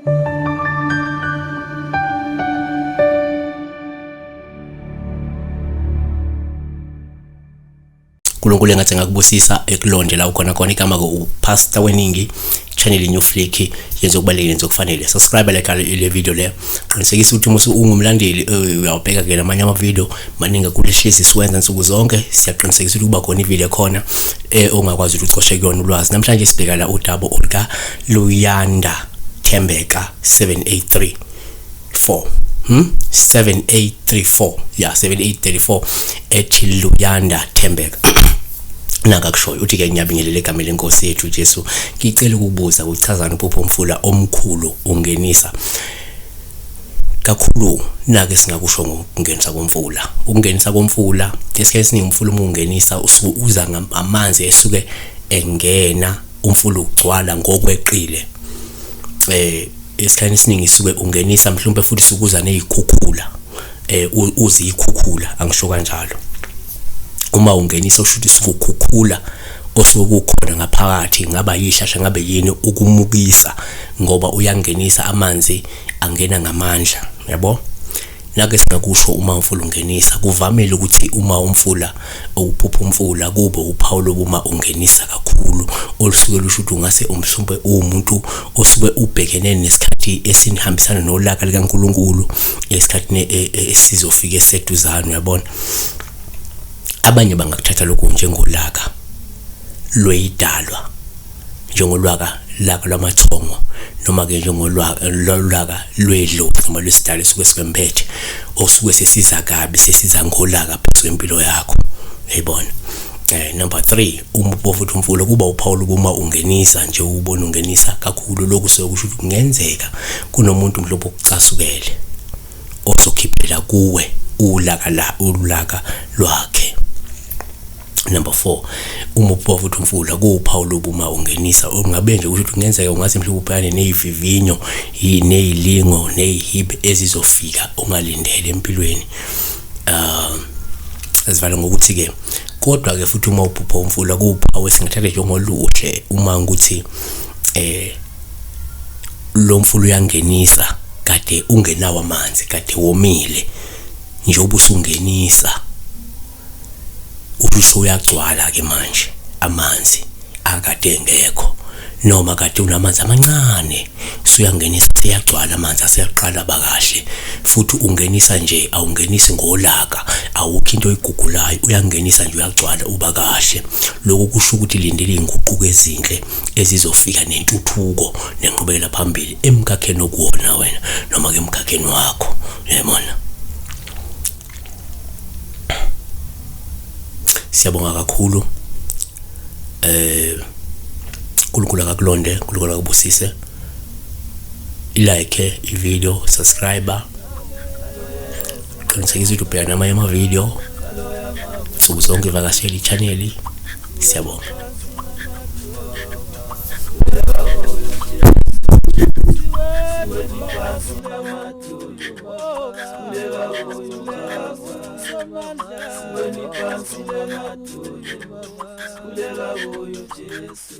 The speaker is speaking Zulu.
uNkulunkulu engathi ngakubusisa ekulonde la ukhona khona igama Pastor Weningi channel New Flick yenza okubalekile nje okufanele subscribe like le video le qinisekisa ukuthi uma ungumlandeli uyawubheka ke namanye ama video maningi akulihlisi siwenza insuku zonke siyaqinisekisa ukuthi kuba khona ivideo khona ongakwazi ukuthi ucoshe kuyona ulwazi namhlanje sibheka la udaba olika Luyanda Thembeka 7834 7834 yeah 7834 ethi Luyanda Thembeka nanga kushoyo uthi ke ngiyabingelela igama lenkosi yethu Jesu ngicela ukubuza ukuchazana uphupho umfula omkhulu ungenisa kakhulu nake singakusho ngokungenisa komfula ukungenisa komfula isikhathi esiningi umfula ungenisa uza ngamanzi esuke engena umfula ugcwala ngokweqile isikhathi esiningi isuke ungenisa mhlawumbe futhi sukuza nezikhukhula uzi ikhukhula angisho kanjalo uma ungenisa ushuthi sukukhukhula osukukhona ngaphakathi ngaba yishasha ngabe yini ukumukisa ngoba uyangenisa amanzi angena ngamandla yabo nake singakusho uma umfula ungenisa kuvamile ukuthi uma umfula uphupha umfula kube uphawu lokuma ungenisa kakhulu olusuke lushuthi ungase umhlumbe umuntu osuke ubhekene nesikhathi esinihambisana nolaka likaNkuluNkulu esikhathini esizofika eseduzana yabona abanye bangakuthatha lokho njengolaka lweyidalwa njengolwaka lwamathongo noma ke njengolwaka lwedlo noma lwesidala esuke sikwemphethe osuke sesiza kabi sesiza ngolaka phezu kwempilo yakho uyibona number 3 umphofuthu umfula kuba uPaul kuma ungenisa nje ubona ungenisa kakhulu lokhu sokusho ukuthi kungenzeka kunomuntu mhlophe okucasukele ozokhiphela kuwe ulaka lwakhe. Number 4 umphofuthu umfula kuPaul ubuma ungenisa ongabe nje ukuthi kungenzeka ungathi mhlawumbe ubhekane nezivivinyo nezilingo nezihibe ezizofika ongalindele empilweni asivala ngokuthi ke kodwa ke futhi uma uphupha umfula kuPaul esingathatha njengoluhle uma ukuthi lo mfula uyangenisa kade ungenawo amanzi kade womile nje ubusungenisa usho uyagcwala ke manje amanzi akade ngekho noma kade unamanzi amancane suyangenisa siyagcwala amanzi asiyaqala bakahle futhi ungenisa nje awungenisi ngolaka awukho into oyigugulayo uyangenisa nje uyagcwala uba kahle lokho kusho ukuthi lindele inguquko ezinhle ezizofika nentuthuko nenqubekela phambili emkhakheni okuwona wena noma ke emkhakheni wakho yabona. Siyabonga kakhulu uNkulunkulu akakulonde uNkulunkulu akubusise like ivideo subscribe qinisekisa ukuthi ubheka namanye ama video suku zonke vakashela ichannel siyabonga. Kulela uyo Jesu